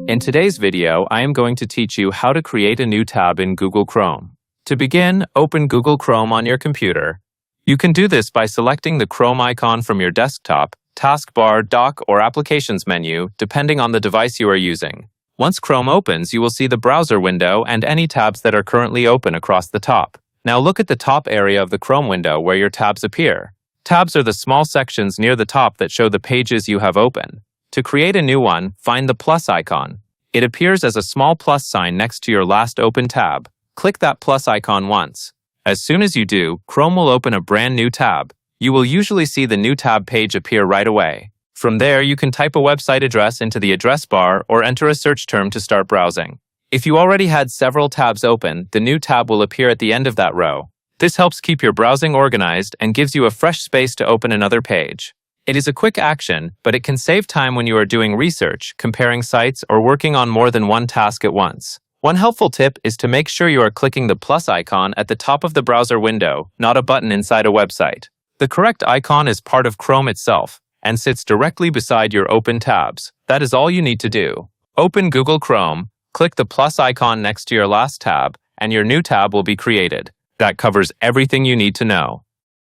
In today's video, I am going to teach you how to create a new tab in Google Chrome. To begin, open Google Chrome on your computer. You can do this by selecting the Chrome icon from your desktop, taskbar, dock, or applications menu, depending on the device you are using. Once Chrome opens, you will see the browser window and any tabs that are currently open across the top. Now look at the top area of the Chrome window where your tabs appear. Tabs are the small sections near the top that show the pages you have open. To create a new one, find the plus icon. It appears as a small plus sign next to your last open tab. Click that plus icon once. As soon as you do, Chrome will open a brand new tab. You will usually see the new tab page appear right away. From there, you can type a website address into the address bar or enter a search term to start browsing. If you already had several tabs open, the new tab will appear at the end of that row. This helps keep your browsing organized and gives you a fresh space to open another page. It is a quick action, but it can save time when you are doing research, comparing sites, or working on more than one task at once. One helpful tip is to make sure you are clicking the plus icon at the top of the browser window, not a button inside a website. The correct icon is part of Chrome itself and sits directly beside your open tabs. That is all you need to do. Open Google Chrome, click the plus icon next to your last tab, and your new tab will be created. That covers everything you need to know.